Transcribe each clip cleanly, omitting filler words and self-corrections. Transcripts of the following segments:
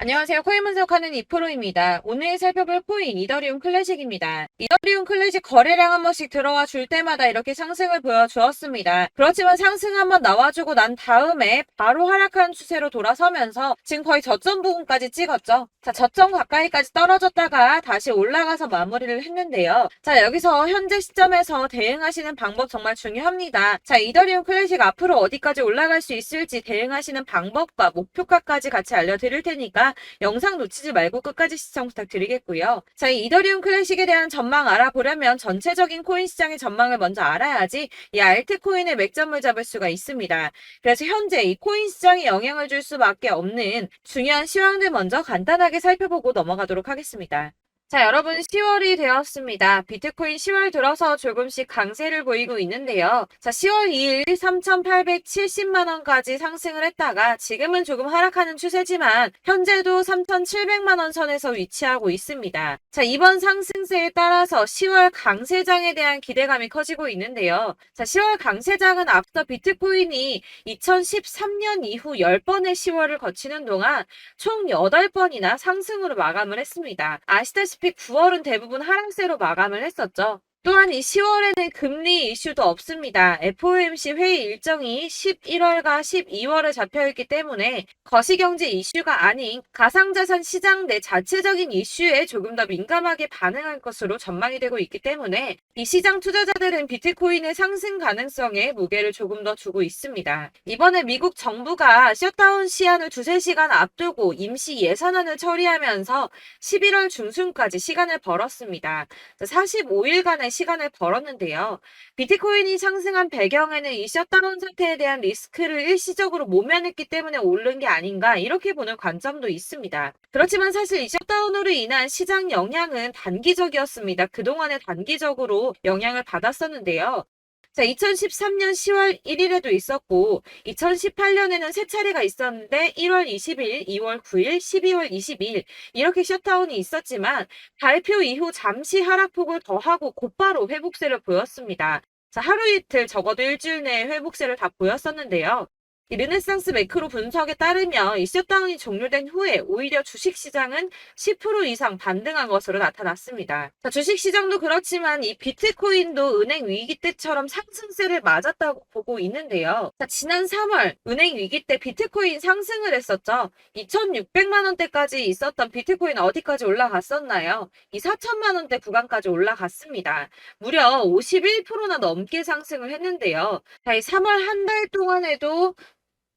안녕하세요. 코인 분석하는 이프로입니다. 오늘 살펴볼 코인 이더리움 클래식입니다. 이더리움 클래식 거래량 한 번씩 들어와 줄 때마다 이렇게 상승을 보여주었습니다. 그렇지만 상승 한번 나와주고 난 다음에 바로 하락하는 추세로 돌아서면서 지금 거의 저점 부분까지 찍었죠. 자, 저점 가까이까지 떨어졌다가 다시 올라가서 마무리를 했는데요. 자, 여기서 현재 시점에서 대응하시는 방법 정말 중요합니다. 자, 이더리움 클래식 앞으로 어디까지 올라갈 수 있을지 대응하시는 방법과 목표가까지 같이 알려드릴 테니까 영상 놓치지 말고 끝까지 시청 부탁드리겠고요. 자, 이 이더리움 클래식에 대한 전망 알아보려면 전체적인 코인 시장의 전망을 먼저 알아야지 이 알트코인의 맥점을 잡을 수가 있습니다. 그래서 현재 이 코인 시장에 영향을 줄 수밖에 없는 중요한 시황들 먼저 간단하게 살펴보고 넘어가도록 하겠습니다. 자, 여러분 10월이 되었습니다. 비트코인 10월 들어서 조금씩 강세를 보이고 있는데요. 자, 10월 2일 3,870만원까지 상승을 했다가 지금은 조금 하락하는 추세지만 현재도 3,700만원 선에서 위치하고 있습니다. 자, 이번 상승세에 따라서 10월 강세장에 대한 기대감이 커지고 있는데요. 자, 10월 강세장은 앞서 비트코인이 2013년 이후 10번의 10월을 거치는 동안 총 8번이나 상승으로 마감을 했습니다. 아시다시피 9월은 대부분 하락세로 마감을 했었죠. 또한 이 10월에는 금리 이슈도 없습니다. FOMC 회의 일정이 11월과 12월에 잡혀있기 때문에 거시경제 이슈가 아닌 가상자산 시장 내 자체적인 이슈에 조금 더 민감하게 반응할 것으로 전망이 되고 있기 때문에 이 시장 투자자들은 비트코인의 상승 가능성에 무게를 조금 더 두고 있습니다. 이번에 미국 정부가 셧다운 시한을 2~3시간 앞두고 임시 예산안을 처리하면서 11월 중순까지 시간을 벌었습니다. 45일간의 시간을 벌었는데요. 비트코인이 상승한 배경에는 이 셧다운 상태에 대한 리스크를 일시적으로 모면했기 때문에 오른 게 아닌가 이렇게 보는 관점도 있습니다. 그렇지만 사실 이 셧다운으로 인한 시장 영향은 단기적이었습니다. 그동안에 단기적으로 영향을 받았었는데요. 자, 2013년 10월 1일에도 있었고 2018년에는 세 차례가 있었는데 1월 20일, 2월 9일, 12월 22일 이렇게 셧다운이 있었지만 발표 이후 잠시 하락폭을 더하고 곧바로 회복세를 보였습니다. 자, 하루 이틀 적어도 일주일 내에 회복세를 다 보였었는데요. 이 르네상스 매크로 분석에 따르면 이 셧다운이 종료된 후에 오히려 주식시장은 10% 이상 반등한 것으로 나타났습니다. 자, 주식시장도 그렇지만 이 비트코인도 은행 위기 때처럼 상승세를 맞았다고 보고 있는데요. 자, 지난 3월 은행 위기 때 비트코인 상승을 했었죠. 2,600만 원대까지 있었던 비트코인 어디까지 올라갔었나요? 이 4천만 원대 구간까지 올라갔습니다. 무려 51%나 넘게 상승을 했는데요. 자, 이 3월 한 달 동안에도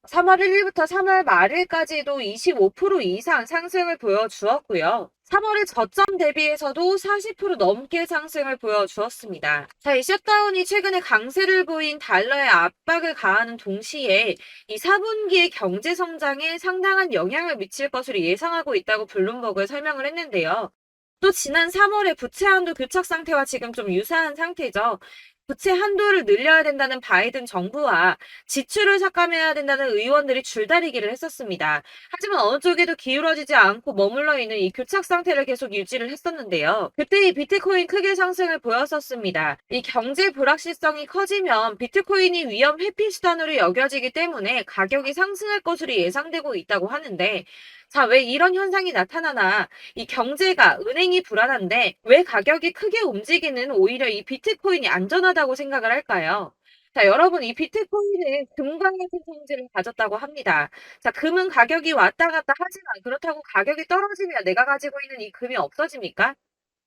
3월 1일부터 3월 말일까지도 25% 이상 상승을 보여주었고요. 3월의 저점 대비해서도 40% 넘게 상승을 보여주었습니다. 자, 이 셧다운이 최근에 강세를 보인 달러에 압박을 가하는 동시에 이 4분기의 경제 성장에 상당한 영향을 미칠 것으로 예상하고 있다고 블룸버그에 설명을 했는데요. 또 지난 3월에 부채 한도 교착 상태와 지금 좀 유사한 상태죠. 부채 한도를 늘려야 된다는 바이든 정부와 지출을 삭감해야 된다는 의원들이 줄다리기를 했었습니다. 하지만 어느 쪽에도 기울어지지 않고 머물러 있는 이 교착 상태를 계속 유지를 했었는데요. 그때 이 비트코인 크게 상승을 보였었습니다. 이 경제 불확실성이 커지면 비트코인이 위험 회피 수단으로 여겨지기 때문에 가격이 상승할 것으로 예상되고 있다고 하는데 자, 왜 이런 현상이 나타나나 이 경제가 은행이 불안한데 왜 가격이 크게 움직이는 오히려 이 비트코인이 안전하다고 생각을 할까요? 자, 여러분 이 비트코인은 금과 같은 성질을 가졌다고 합니다. 자, 금은 가격이 왔다 갔다 하지만 그렇다고 가격이 떨어지면 내가 가지고 있는 이 금이 없어집니까?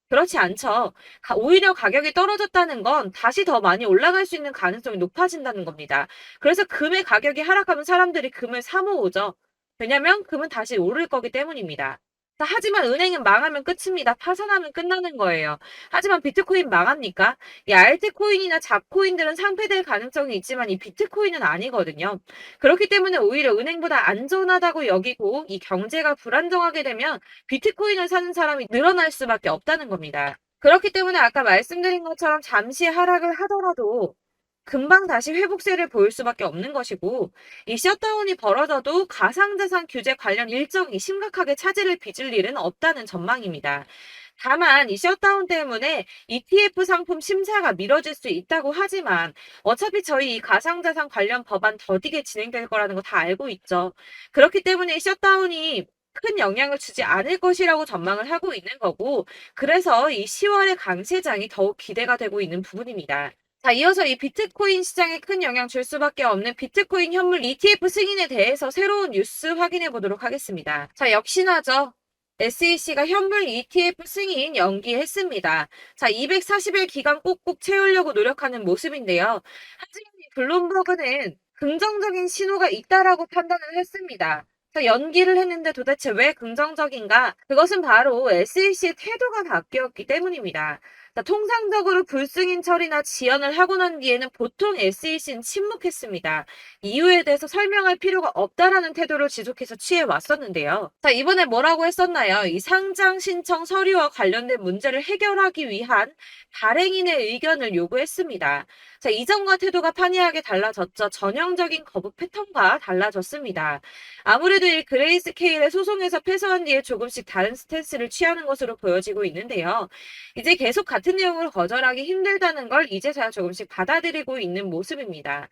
그렇지 않죠. 오히려 가격이 떨어졌다는 건 다시 더 많이 올라갈 수 있는 가능성이 높아진다는 겁니다. 그래서 금의 가격이 하락하면 사람들이 금을 사 모으죠. 왜냐면 금은 다시 오를 거기 때문입니다. 자, 하지만 은행은 망하면 끝입니다. 파산하면 끝나는 거예요. 하지만 비트코인 망합니까? 이 알트코인이나 잡코인들은 상폐될 가능성이 있지만 이 비트코인은 아니거든요. 그렇기 때문에 오히려 은행보다 안전하다고 여기고 이 경제가 불안정하게 되면 비트코인을 사는 사람이 늘어날 수밖에 없다는 겁니다. 그렇기 때문에 아까 말씀드린 것처럼 잠시 하락을 하더라도 금방 다시 회복세를 보일 수밖에 없는 것이고 이 셧다운이 벌어져도 가상자산 규제 관련 일정이 심각하게 차질을 빚을 일은 없다는 전망입니다. 다만 이 셧다운 때문에 ETF 상품 심사가 미뤄질 수 있다고 하지만 어차피 저희 이 가상자산 관련 법안 더디게 진행될 거라는 거 다 알고 있죠. 그렇기 때문에 셧다운이 큰 영향을 주지 않을 것이라고 전망을 하고 있는 거고, 그래서 이 10월의 강세장이 더욱 기대가 되고 있는 부분입니다. 자, 이어서 이 비트코인 시장에 큰 영향 줄 수밖에 없는 비트코인 현물 ETF 승인에 대해서 새로운 뉴스 확인해 보도록 하겠습니다. 자, 역시나죠. SEC가 현물 ETF 승인 연기했습니다. 자, 240일 기간 꼭꼭 채우려고 노력하는 모습인데요. 하지만 이 블룸버그는 긍정적인 신호가 있다라고 판단을 했습니다. 자, 연기를 했는데 도대체 왜 긍정적인가? 그것은 바로 SEC의 태도가 바뀌었기 때문입니다. 자, 통상적으로 불승인 처리나 지연을 하고 난 뒤에는 보통 SEC는 침묵했습니다. 이유에 대해서 설명할 필요가 없다라는 태도를 지속해서 취해 왔었는데요. 자, 이번에 뭐라고 했었나요? 이 상장 신청 서류와 관련된 문제를 해결하기 위한 발행인의 의견을 요구했습니다. 자, 이전과 태도가 판이하게 달라졌죠. 전형적인 거부 패턴과 달라졌습니다. 아무래도 이 그레이스케일의 소송에서 패소한 뒤에 조금씩 다른 스탠스를 취하는 것으로 보여지고 있는데요. 이제 계속 같은 내용을 거절하기 힘들다는 걸 이제서야 조금씩 받아들이고 있는 모습입니다.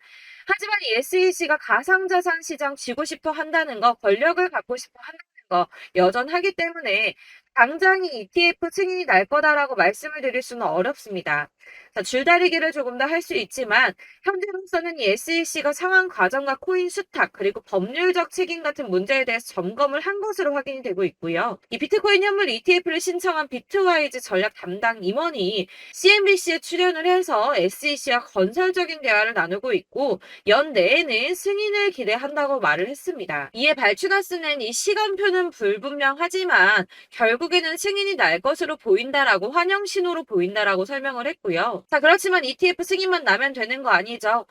하지만 이 SEC가 가상자산 시장 쥐고 싶어 한다는 거, 권력을 갖고 싶어 한다는 거 여전하기 때문에 당장이 ETF 승인이 날 거다라고 말씀을 드릴 수는 어렵습니다. 자, 줄다리기를 조금 더 할 수 있지만 현재로서는 이 SEC가 상황 과정과 코인 수탁 그리고 법률적 책임 같은 문제에 대해서 점검을 한 것으로 확인이 되고 있고요. 이 비트코인 현물 ETF를 신청한 비트와이즈 전략 담당 임원이 CNBC에 출연을 해서 SEC와 건설적인 대화를 나누고 있고 연내에는 승인을 기대한다고 말을 했습니다. 이에 발추가스는 이 시간표는 불분명하지만 결국에는 승인이 날 것으로 보인다라고 환영 신호로 보인다라고 설명을 했고요. 자, 그렇지만 ETF 승인만 나면 되는 거 아니죠.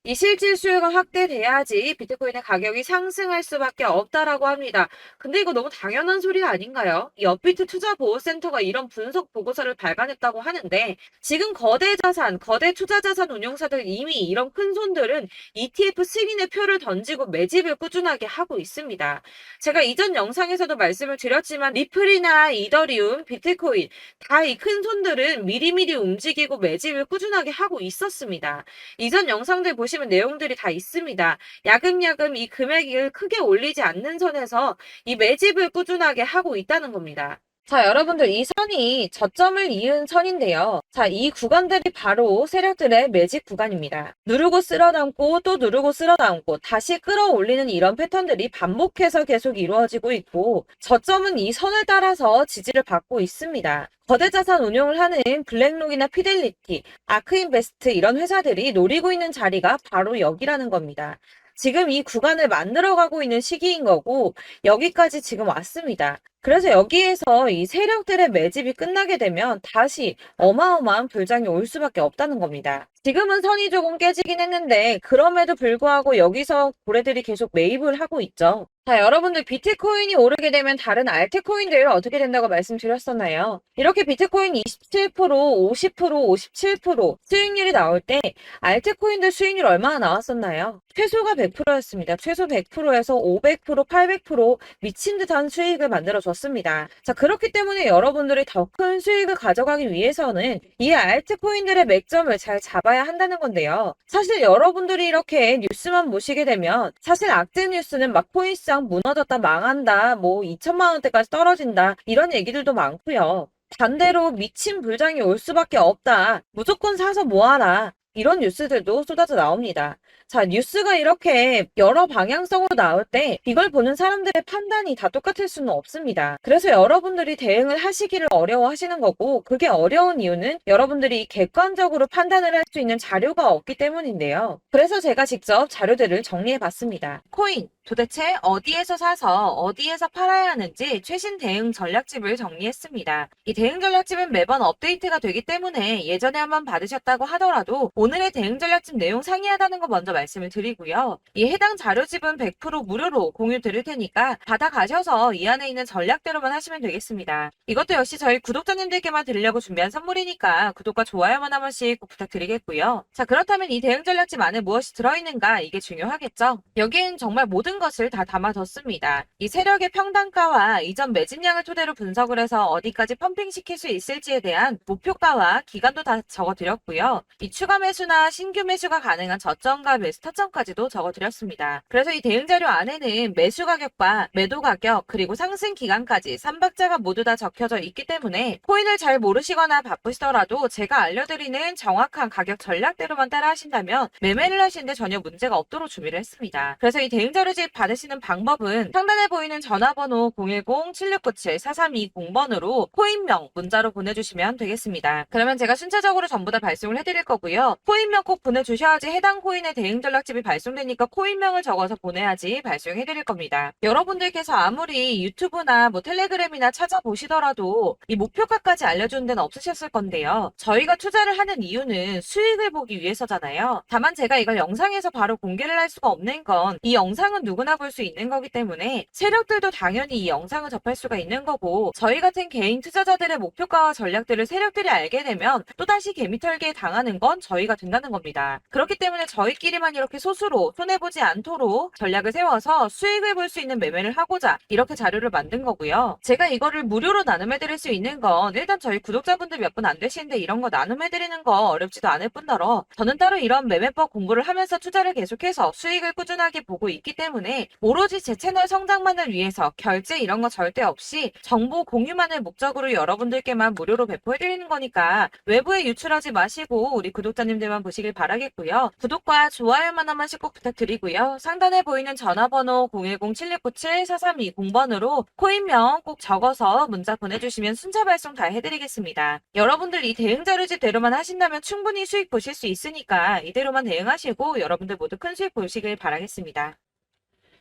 이 실질 수요가 확대돼야지 비트코인의 가격이 상승할 수밖에 없다라고 합니다. 근데 이거 너무 당연한 소리 아닌가요? 이 업비트 투자보호센터가 이런 분석 보고서를 발간했다고 하는데 지금 거대 자산, 거대 투자자산 운용사들 이미 이런 큰 손들은 ETF 승인의 표를 던지고 매집을 꾸준하게 하고 있습니다. 제가 이전 영상에서도 말씀을 드렸지만 리플이나 이더리움, 비트코인 다 이 큰 손들은 미리미리 움직이고 매집을 꾸준하게 하고 있었습니다. 이전 영상들 보시면 내용들이 다 있습니다. 야금야금 이 금액을 크게 올리지 않는 선에서 이 매집을 꾸준하게 하고 있다는 겁니다. 자, 여러분들 이 선이 저점을 이은 선인데요. 자, 이 구간들이 바로 세력들의 매집 구간입니다. 누르고 쓸어담고 또 누르고 쓸어담고 다시 끌어올리는 이런 패턴들이 반복해서 계속 이루어지고 있고 저점은 이 선을 따라서 지지를 받고 있습니다. 거대 자산 운용을 하는 블랙록이나 피델리티, 아크인베스트 이런 회사들이 노리고 있는 자리가 바로 여기라는 겁니다. 지금 이 구간을 만들어가고 있는 시기인 거고 여기까지 지금 왔습니다. 그래서 여기에서 이 세력들의 매집이 끝나게 되면 다시 어마어마한 불장이 올 수밖에 없다는 겁니다. 지금은 선이 조금 깨지긴 했는데 그럼에도 불구하고 여기서 고래들이 계속 매입을 하고 있죠. 자, 여러분들 비트코인이 오르게 되면 다른 알트코인들 어떻게 된다고 말씀드렸었나요? 이렇게 비트코인 27%, 50%, 57% 수익률이 나올 때 알트코인들 수익률 얼마나 나왔었나요? 최소가 100%였습니다. 최소 100%에서 500%, 800% 미친 듯한 수익을 만들어줬습니다. 자, 그렇기 때문에 여러분들이 더 큰 수익을 가져가기 위해서는 이 알트코인들의 맥점을 잘 잡아야 한다는 건데요. 사실 여러분들이 이렇게 뉴스만 보시게 되면 사실 악재 뉴스는 막 코인 시장 무너졌다, 망한다, 뭐 2천만 원대까지 떨어진다 이런 얘기들도 많고요. 반대로 미친 불장이 올 수밖에 없다. 무조건 사서 모아라. 이런 뉴스들도 쏟아져 나옵니다. 자, 뉴스가 이렇게 여러 방향성으로 나올 때 이걸 보는 사람들의 판단이 다 똑같을 수는 없습니다. 그래서 여러분들이 대응을 하시기를 어려워하시는 거고 그게 어려운 이유는 여러분들이 객관적으로 판단을 할 수 있는 자료가 없기 때문인데요. 그래서 제가 직접 자료들을 정리해 봤습니다. 코인 도대체 어디에서 사서 어디에서 팔아야 하는지 최신 대응 전략집을 정리했습니다. 이 대응 전략집은 매번 업데이트가 되기 때문에 예전에 한번 받으셨다고 하더라도 오늘의 대응 전략집 내용 상이하다는 거 먼저 말씀을 드리고요. 이 해당 자료집은 100% 무료로 공유 드릴 테니까 받아가셔서 이 안에 있는 전략대로만 하시면 되겠습니다. 이것도 역시 저희 구독자님들께만 드리려고 준비한 선물이니까 구독과 좋아요만 한 번씩 꼭 부탁드리겠고요. 자, 그렇다면 이 대응 전략집 안에 무엇이 들어있는가 이게 중요하겠죠? 여기엔 정말 모든 모든 것을 다 담아뒀습니다. 이 세력의 평단가와 이전 매집량을 토대로 분석을 해서 어디까지 펌핑시킬 수 있을지에 대한 목표가와 기간도 다 적어드렸고요. 이 추가 매수나 신규 매수가 가능한 저점과 매수 타점까지도 적어드렸습니다. 그래서 이 대응자료 안에는 매수 가격과 매도 가격 그리고 상승 기간까지 3박자가 모두 다 적혀져 있기 때문에 코인을 잘 모르시거나 바쁘시더라도 제가 알려드리는 정확한 가격 전략대로만 따라 하신다면 매매를 하시는데 전혀 문제가 없도록 준비를 했습니다. 그래서 이 대응자료집 받으시는 방법은 상단에 보이는 전화번호 010-7697-4320번으로 코인명 문자로 보내주시면 되겠습니다. 그러면 제가 순차적으로 전부 다 발송을 해드릴 거고요. 코인명 꼭 보내주셔야지 해당 코인의 대응 전략집이 발송되니까 코인명을 적어서 보내야지 발송해드릴 겁니다. 여러분들께서 아무리 유튜브나 텔레그램이나 찾아보시더라도 이 목표가까지 알려주는 데는 없으셨을 건데요. 저희가 투자를 하는 이유는 수익을 보기 위해서잖아요. 다만 제가 이걸 영상에서 바로 공개를 할 수가 없는 건 이 영상은 누구나 볼 수 있는 거기 때문에 세력들도 당연히 이 영상을 접할 수가 있는 거고 저희 같은 개인 투자자들의 목표가와 전략들을 세력들이 알게 되면 또다시 개미털기에 당하는 건 저희가 된다는 겁니다. 그렇기 때문에 저희끼리만 이렇게 소수로 손해보지 않도록 전략을 세워서 수익을 볼 수 있는 매매를 하고자 이렇게 자료를 만든 거고요. 제가 이거를 무료로 나눔해드릴 수 있는 건 일단 저희 구독자분들 몇 분 안 되시는데 이런 거 나눔해드리는 거 어렵지도 않을 뿐더러 저는 따로 이런 매매법 공부를 하면서 투자를 계속해서 수익을 꾸준하게 보고 있기 때문에 오로지 제 채널 성장만을 위해서 결제 이런 거 절대 없이 정보 공유만을 목적으로 여러분들께만 무료로 배포해드리는 거니까 외부에 유출하지 마시고 우리 구독자님들만 보시길 바라겠고요. 구독과 좋아요만 한 번씩 꼭 부탁드리고요. 상단에 보이는 전화번호 010-7697-4320번으로 코인명 꼭 적어서 문자 보내주시면 순차 발송 다 해드리겠습니다. 여러분들 이 대응자료집대로만 하신다면 충분히 수익 보실 수 있으니까 이대로만 대응하시고 여러분들 모두 큰 수익 보시길 바라겠습니다.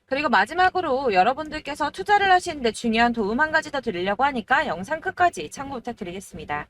그리고 마지막으로 여러분들께서 투자를 하시는데 중요한 도움 한 가지 더 드리려고 하니까 영상 끝까지 참고 부탁드리겠습니다.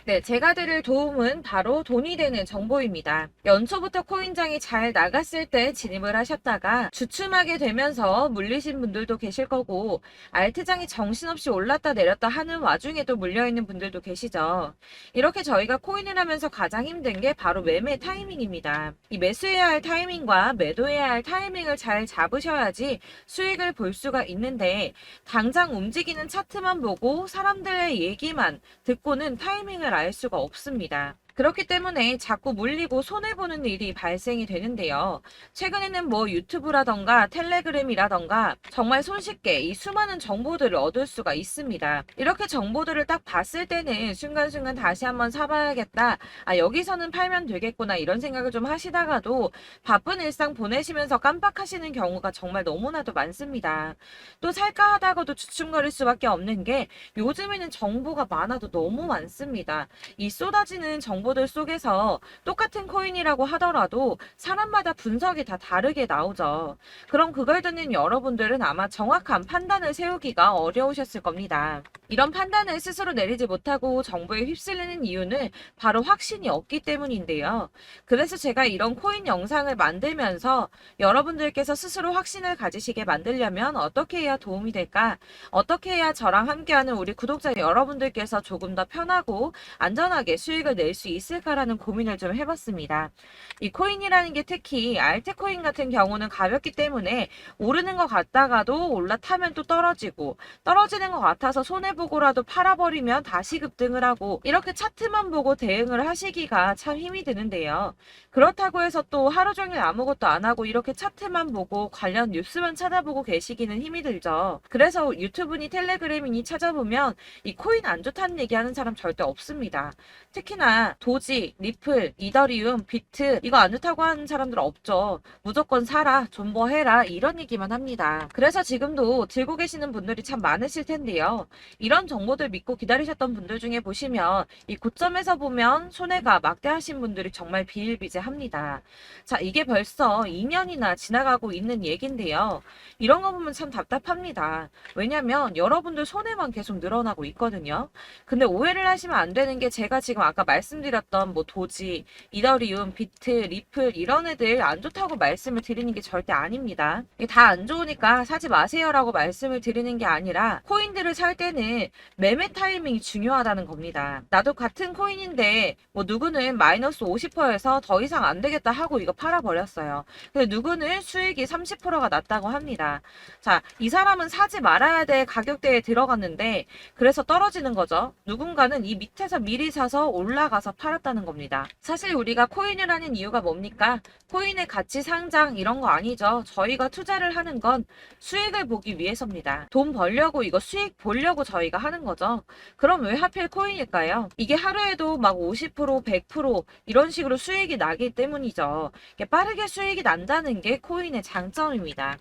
네, 제가 드릴 도움은 바로 돈이 되는 정보입니다. 연초부터 코인장이 잘 나갔을 때 진입을 하셨다가 주춤하게 되면서 물리신 분들도 계실 거고 알트장이 정신없이 올랐다 내렸다 하는 와중에도 물려있는 분들도 계시죠. 이렇게 저희가 코인을 하면서 가장 힘든 게 바로 매매 타이밍입니다. 이 매수해야 할 타이밍과 매도해야 할 타이밍을 잘 잡으셔야지 수익을 볼 수가 있는데 당장 움직이는 차트만 보고 사람들의 얘기만 듣고는 타이밍을 알 수가 없습니다. 그렇기 때문에 자꾸 물리고 손해보는 일이 발생이 되는데요. 최근에는 유튜브라던가 텔레그램이라던가 정말 손쉽게 이 수많은 정보들을 얻을 수가 있습니다. 이렇게 정보들을 딱 봤을 때는 순간순간 다시 한번 사봐야겠다. 여기서는 팔면 되겠구나 이런 생각을 좀 하시다가도 바쁜 일상 보내시면서 깜빡하시는 경우가 정말 너무나도 많습니다. 또 살까 하다가도 주춤거릴 수밖에 없는 게 요즘에는 정보가 많아도 너무 많습니다. 이 쏟아지는 정보들 속에서 똑같은 코인이라고 하더라도 사람마다 분석이 다 다르게 나오죠. 그럼 그걸 듣는 여러분들은 아마 정확한 판단을 세우기가 어려우셨을 겁니다. 이런 판단을 스스로 내리지 못하고 정보에 휩쓸리는 이유는 바로 확신이 없기 때문인데요. 그래서 제가 이런 코인 영상을 만들면서 여러분들께서 스스로 확신을 가지시게 만들려면 어떻게 해야 도움이 될까? 어떻게 해야 저랑 함께하는 우리 구독자 여러분들께서 조금 더 편하고 안전하게 수익을 낼 수 있을까라는 고민을 좀 해봤습니다. 이 코인이라는 게 특히 알트코인 같은 경우는 가볍기 때문에 오르는 것 같다가도 올라타면 또 떨어지고 떨어지는 것 같아서 손해보고라도 팔아버리면 다시 급등을 하고 이렇게 차트만 보고 대응을 하시기가 참 힘이 드는데요. 그렇다고 해서 또 하루 종일 아무것도 안 하고 이렇게 차트만 보고 관련 뉴스만 찾아보고 계시기는 힘이 들죠. 그래서 유튜브니 텔레그램이니 찾아보면 이 코인 안 좋다는 얘기하는 사람 절대 없습니다. 특히나 도지, 리플, 이더리움, 비트 이거 안 좋다고 하는 사람들 없죠. 무조건 사라, 존버해라 이런 얘기만 합니다. 그래서 지금도 들고 계시는 분들이 참 많으실 텐데요. 이런 정보들 믿고 기다리셨던 분들 중에 보시면 이 고점에서 보면 손해가 막대하신 분들이 정말 비일비재합니다. 자, 이게 벌써 2년이나 지나가고 있는 얘긴데요. 이런 거 보면 참 답답합니다. 왜냐면 여러분들 손해만 계속 늘어나고 있거든요. 근데 오해를 하시면 안 되는 게 제가 지금 아까 말씀드린 말씀드렸던 뭐 도지, 이더리움, 비트, 리플 이런 애들 안 좋다고 말씀을 드리는 게 절대 아닙니다. 이게 다 안 좋으니까 사지 마세요라고 말씀을 드리는 게 아니라 코인들을 살 때는 매매 타이밍이 중요하다는 겁니다. 나도 같은 코인인데 뭐 누구는 마이너스 50%에서 더 이상 안 되겠다 하고 이거 팔아버렸어요. 근데 누구는 수익이 30%가 났다고 합니다. 자, 이 사람은 사지 말아야 될 가격대에 들어갔는데 그래서 떨어지는 거죠. 누군가는 이 밑에서 미리 사서 올라가서 팔았다는 겁니다. 사실 우리가 코인을 하는 이유가 뭡니까? 코인의 가치 상장 이런 거 아니죠. 저희가 투자를 하는 건 수익을 보기 위해서입니다. 돈 벌려고 이거 수익 보려고 저희가 하는 거죠. 그럼 왜 하필 코인일까요? 이게 하루에도 막 50%, 100% 이런 식으로 수익이 나기 때문이죠. 빠르게 수익이 난다는 게 코인의 장점입니다.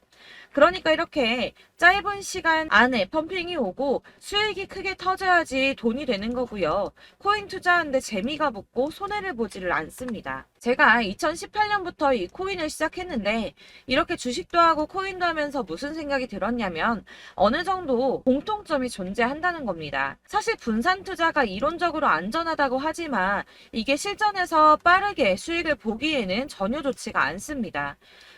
그러니까 이렇게 짧은 시간 안에 펌핑이 오고 수익이 크게 터져야지 돈이 되는 거고요. 코인 투자하는데 재미가 붙고 손해를 보지를 않습니다. 제가 2018년부터 이 코인을 시작했는데 이렇게 주식도 하고 코인도 하면서 무슨 생각이 들었냐면 어느 정도 공통점이 존재한다는 겁니다. 사실 분산 투자가 이론적으로 안전하다고 하지만 이게 실전에서 빠르게 수익을 보기에는 전혀 좋지가 않습니다.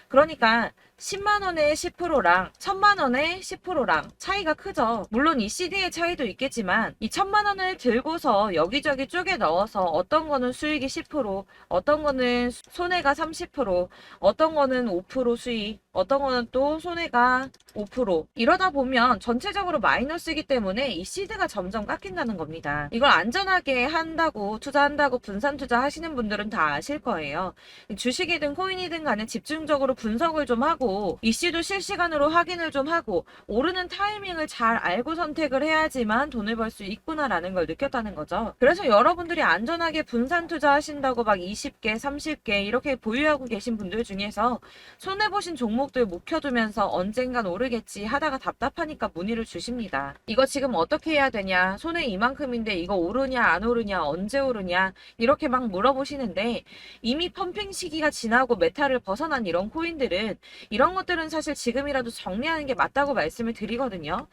그러니까 10만 원의 10%랑 1000만 원의 10%랑 차이가 크죠. 물론 이 CD의 차이도 있겠지만 이 1000만 원을 들고서 여기저기 쪼개 넣어서 어떤 거는 수익이 10%, 어떤 거는 손해가 30%, 어떤 거는 5% 수익, 어떤 거는 또 손해가 5%. 이러다 보면 전체적으로 마이너스이기 때문에 이 시드가 점점 깎인다는 겁니다. 이걸 안전하게 한다고 투자한다고 분산 투자 하시는 분들은 다 아실 거예요. 주식이든 코인이든 간에 집중적으로 분석을 좀 하고 이슈도 실시간으로 확인을 좀 하고 오르는 타이밍을 잘 알고 선택을 해야지만 돈을 벌 수 있구나라는 걸 느꼈다는 거죠. 그래서 여러분들이 안전하게 분산 투자하신다고 막 20개, 30개 이렇게 보유하고 계신 분들 중에서 손해보신 종목들 묵혀두면서 언젠간 오르겠지 하다가 답답하니까 문의를 주십니다. 이거 지금 어떻게 해야 되냐? 손해 이만큼인데 이거 오르냐 안 오르냐 언제 오르냐 이렇게 막 물어보시는데 이미 펌핑 시기가 지나고 메타를 벗어난 이런 코인들은 이런 것들은 사실 지금이라도 정리하는 게 맞다고 말씀을 드리거든요.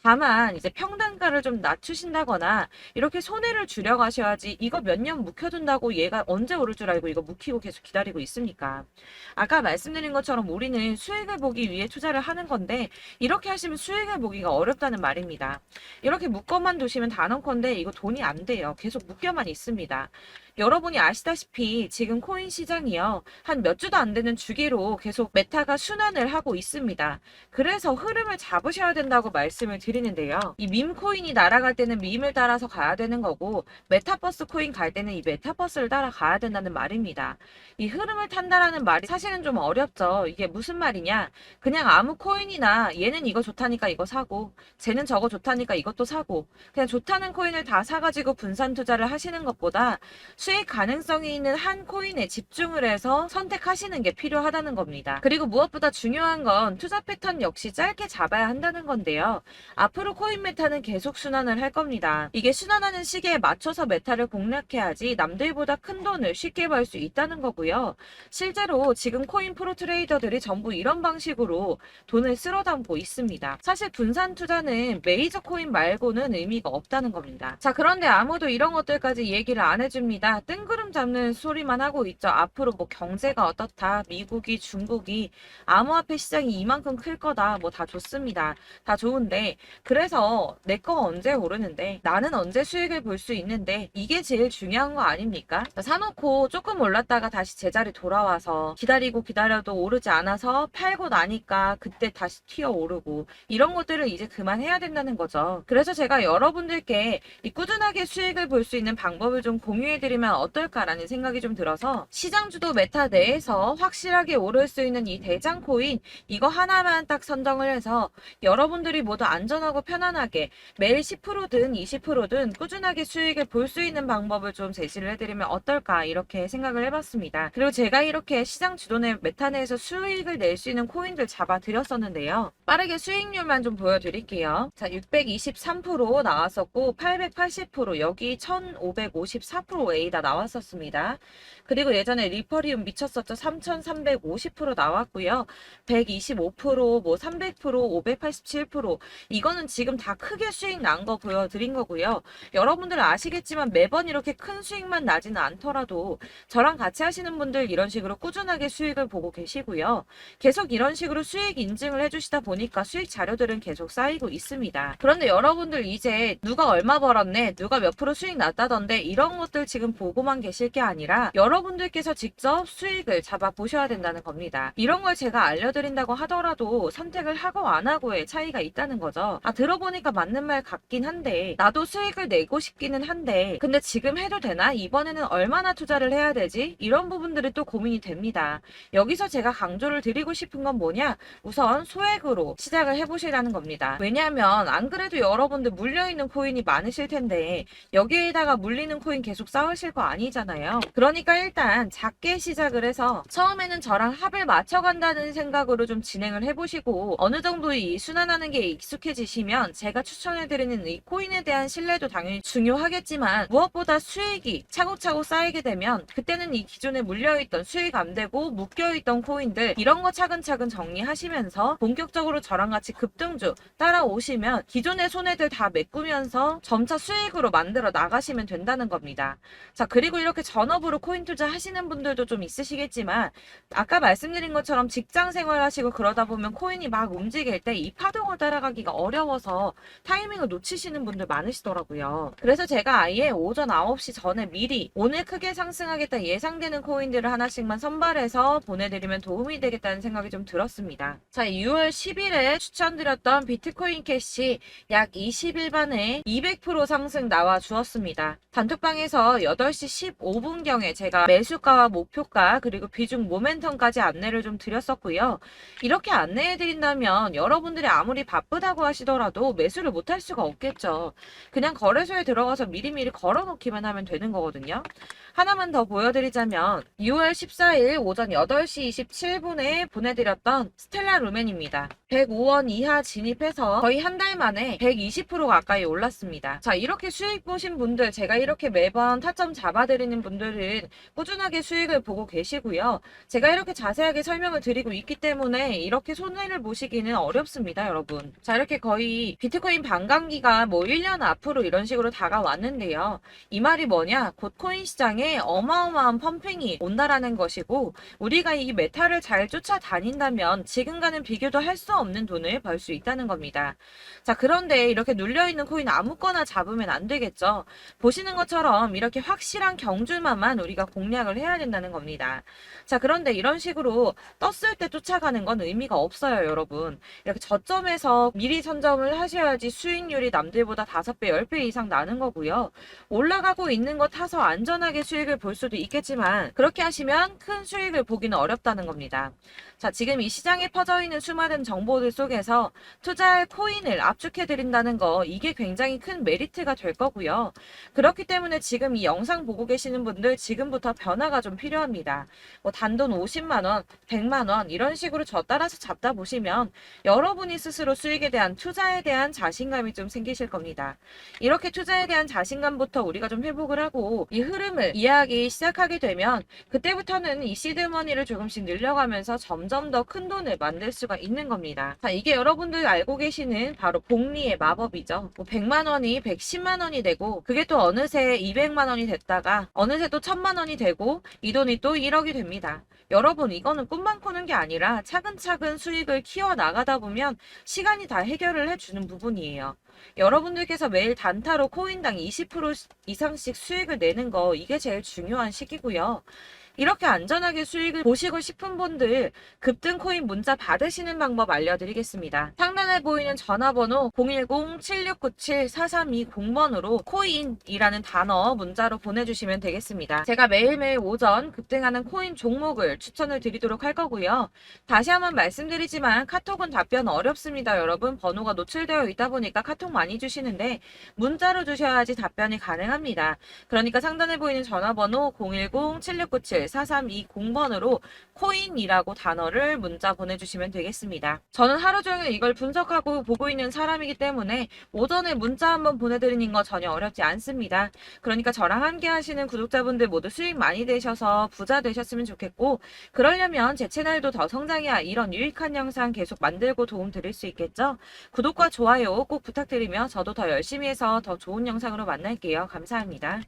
다만 이제 평단가를 좀 낮추신다거나 이렇게 손해를 줄여가셔야지 이거 몇 년 묵혀둔다고 얘가 언제 오를 줄 알고 이거 묵히고 계속 기다리고 있습니까? 아까 말씀드린 것처럼 우리는 수익을 보기 위해 투자를 하는 건데 이렇게 하시면 수익을 보기가 어렵다는 말입니다. 이렇게 묶어만 두시면 단언컨대 이거 돈이 안 돼요. 계속 묶여만 있습니다. 여러분이 아시다시피 지금 코인 시장이요. 한 몇 주도 안 되는 주기로 계속 메타가 순환을 하고 있습니다. 그래서 흐름을 잡으셔야 된다고 말씀을 드리는데요. 이 밈 코인이 날아갈 때는 밈을 따라서 가야 되는 거고 메타버스 코인 갈 때는 이 메타버스를 따라가야 된다는 말입니다. 이 흐름을 탄다라는 말이 사실은 좀 어렵죠. 이게 무슨 말이냐? 그냥 아무 코인이나 얘는 이거 좋다니까 이거 사고 쟤는 저거 좋다니까 이것도 사고 그냥 좋다는 코인을 다 사가지고 분산 투자를 하시는 것보다 수익 가능성이 있는 한 코인에 집중을 해서 선택하시는 게 필요하다는 겁니다. 그리고 무엇보다 중요한 건 투자 패턴 역시 짧게 잡아야 한다는 건데요. 앞으로 코인 메타는 계속 순환을 할 겁니다. 이게 순환하는 시기에 맞춰서 메타를 공략해야지 남들보다 큰 돈을 쉽게 벌 수 있다는 거고요. 실제로 지금 코인 프로 트레이더들이 전부 이런 방식으로 돈을 쓸어 담고 있습니다. 사실 분산 투자는 메이저 코인 말고는 의미가 없다는 겁니다. 자, 그런데 아무도 이런 것들까지 얘기를 안 해줍니다. 뜬구름 잡는 소리만 하고 있죠. 앞으로 뭐 경제가 어떻다, 미국이, 중국이, 암호화폐 시장이 이만큼 클 거다, 뭐 다 좋습니다. 다 좋은데 그래서 내 거 언제 오르는데 나는 언제 수익을 볼 수 있는데 이게 제일 중요한 거 아닙니까? 사놓고 조금 올랐다가 다시 제자리 돌아와서 기다리고 기다려도 오르지 않아서 팔고 나니까 그때 다시 튀어 오르고 이런 것들을 이제 그만해야 된다는 거죠. 그래서 제가 여러분들께 이 꾸준하게 수익을 볼 수 있는 방법을 좀 공유해드리면 어떨까라는 생각이 좀 들어서 시장주도 메타 내에서 확실하게 오를 수 있는 이 대장 코인 이거 하나만 딱 선정을 해서 여러분들이 모두 안전하고 편안하게 매일 10%든 20%든 꾸준하게 수익을 볼 수 있는 방법을 좀 제시를 해드리면 어떨까 이렇게 생각을 해봤습니다. 그리고 제가 이렇게 시장 주도내 메타 내에서 수익을 낼 수 있는 코인들 잡아드렸었는데요. 빠르게 수익률만 좀 보여드릴게요. 자, 623% 나왔었고 880% 여기 1554% 다 나왔었습니다. 그리고 예전에 리퍼리움 미쳤었죠. 3350% 나왔고요. 125%, 뭐 300%, 587%. 이거는 지금 다 크게 수익 난 거 보여드린 거고요. 여러분들 아시겠지만 매번 이렇게 큰 수익만 나지는 않더라도 저랑 같이 하시는 분들 이런 식으로 꾸준하게 수익을 보고 계시고요. 계속 이런 식으로 수익 인증을 해주시다 보니까 수익 자료들은 계속 쌓이고 있습니다. 그런데 여러분들 이제 누가 얼마 벌었네, 누가 몇 프로 수익 났다던데 이런 것들 지금 보고만 계실 게 아니라 여러분들께서 직접 수익을 잡아 보셔야 된다는 겁니다. 이런 걸 제가 알려드린다고 하더라도 선택을 하고 안 하고의 차이가 있다는 거죠. 들어보니까 맞는 말 같긴 한데 나도 수익을 내고 싶기는 한데 근데 지금 해도 되나? 이번에는 얼마나 투자를 해야 되지? 이런 부분들이 또 고민이 됩니다. 여기서 제가 강조를 드리고 싶은 건 뭐냐? 우선 소액으로 시작을 해보시라는 겁니다. 왜냐하면 안 그래도 여러분들 물려있는 코인이 많으실 텐데 여기에다가 물리는 코인 계속 쌓으실 거 아니잖아요. 그러니까 일단 작게 시작을 해서 처음에는 저랑 합을 맞춰간다는 생각으로 좀 진행을 해보시고 어느 정도 이 순환하는 게 익숙해지시면 제가 추천해드리는 이 코인에 대한 신뢰도 당연히 중요하겠지만 무엇보다 수익이 차곡차곡 쌓이게 되면 그때는 이 기존에 물려있던 수익 안 되고 묶여있던 코인들 이런 거 차근차근 정리하시면서 본격적으로 저랑 같이 급등주 따라오시면 기존의 손해들 다 메꾸면서 점차 수익으로 만들어 나가시면 된다는 겁니다. 자, 그리고 이렇게 전업으로 코인 투자 하시는 분들도 좀 있으시겠지만 아까 말씀드린 것처럼 직장 생활 하시고 그러다 보면 코인이 막 움직일 때 이 파동을 따라가기가 어려워서 타이밍을 놓치시는 분들 많으시더라고요. 그래서 제가 아예 오전 9시 전에 미리 오늘 크게 상승하겠다 예상되는 코인들을 하나씩만 선발해서 보내드리면 도움이 되겠다는 생각이 좀 들었습니다. 자, 6월 10일에 추천드렸던 비트코인 캐시 약 20일 만에 200% 상승 나와 주었습니다. 단톡방에서 8시 15분경에 제가 매수가와 목표가 그리고 비중 모멘텀까지 안내를 좀 드렸었고요. 이렇게 안내해드린다면 여러분들이 아무리 바쁘다고 하시더라도 매수를 못할 수가 없겠죠. 그냥 거래소에 들어가서 미리미리 걸어놓기만 하면 되는 거거든요. 하나만 더 보여드리자면 6월 14일 오전 8시 27분에 보내드렸던 스텔라 루멘입니다. 105원 이하 진입해서 거의 한 달 만에 120% 가까이 올랐습니다. 자, 이렇게 수익 보신 분들, 제가 이렇게 매번 타점 잡아드리는 분들은 꾸준하게 수익을 보고 계시고요. 제가 이렇게 자세하게 설명을 드리고 있기 때문에 이렇게 손해를 보시기는 어렵습니다, 여러분. 자, 이렇게 거의 비트코인 반감기가 뭐 1년 앞으로 이런 식으로 다가왔는데요. 이 말이 뭐냐? 곧 코인 시장에 어마어마한 펌핑이 온다라는 것이고 우리가 이 메타를 잘 쫓아다닌다면 지금과는 비교도 할 수 없는 돈을 벌 수 있다는 겁니다. 자, 그런데 이렇게 눌려있는 코인 아무거나 잡으면 안 되겠죠. 보시는 것처럼 이렇게 확실한 경주만만 우리가 공략을 해야 된다는 겁니다. 자, 그런데 이런 식으로 떴을 때 쫓아가는 건 의미가 없어요, 여러분. 이렇게 저점에서 미리 선점을 하셔야지 수익률이 남들보다 5배, 10배 이상 나는 거고요. 올라가고 있는 거 타서 안전하게 수익을 볼 수도 있겠지만 그렇게 하시면 큰 수익을 보기는 어렵다는 겁니다. 자, 지금 이 시장에 퍼져 있는 수많은 정보들 속에서 투자할 코인을 압축해 드린다는 거 이게 굉장히 큰 메리트가 될 거고요. 그렇기 때문에 지금 이 영상 보고 계시는 분들 지금부터 변화가 좀 필요합니다. 뭐 단돈 50만 원, 100만 원 이런 식으로 저 따라서 잡다 보시면 여러분이 스스로 수익에 대한 투자에 대한 자신감이 좀 생기실 겁니다. 이렇게 투자에 대한 자신감부터 우리가 좀 회복을 하고 이 흐름을 이해하기 시작하게 되면 그때부터는 이 시드머니를 조금씩 늘려가면서 점점 더 큰 돈을 만들 수가 있는 겁니다. 자, 이게 여러분들 알고 계시는 바로 복리의 마법이죠. 뭐 100만 원이 110만 원이 되고 그게 또 어느새 200만 원이 됐다가 어느새 또 1000만 원이 되고 이 돈이 또 1억이 됩니다. 여러분, 이거는 꿈만 꾸는 게 아니라 차근차근 수익을 키워 나가다 보면 시간이 다 해결을 해주는 부분이에요. 여러분들께서 매일 단타로 코인당 20% 이상씩 수익을 내는 거 이게 제일 중요한 시기고요. 이렇게 안전하게 수익을 보시고 싶은 분들 급등 코인 문자 받으시는 방법 알려드리겠습니다. 상단에 보이는 전화번호 010-7697-4320번으로 코인이라는 단어 문자로 보내주시면 되겠습니다. 제가 매일매일 오전 급등하는 코인 종목을 추천을 드리도록 할 거고요. 다시 한번 말씀드리지만 카톡은 답변 어렵습니다. 여러분, 번호가 노출되어 있다 보니까 카톡 많이 주시는데 문자로 주셔야지 답변이 가능합니다. 그러니까 상단에 보이는 전화번호 010-7697 4320번으로 코인이라고 단어를 문자 보내주시면 되겠습니다. 저는 하루 종일 이걸 분석하고 보고 있는 사람이기 때문에 오전에 문자 한번 보내드리는 거 전혀 어렵지 않습니다. 그러니까 저랑 함께 하시는 구독자분들 모두 수익 많이 되셔서 부자 되셨으면 좋겠고, 그러려면 제 채널도 더 성장해야 이런 유익한 영상 계속 만들고 도움 드릴 수 있겠죠? 구독과 좋아요 꼭 부탁드리며 저도 더 열심히 해서 더 좋은 영상으로 만날게요. 감사합니다.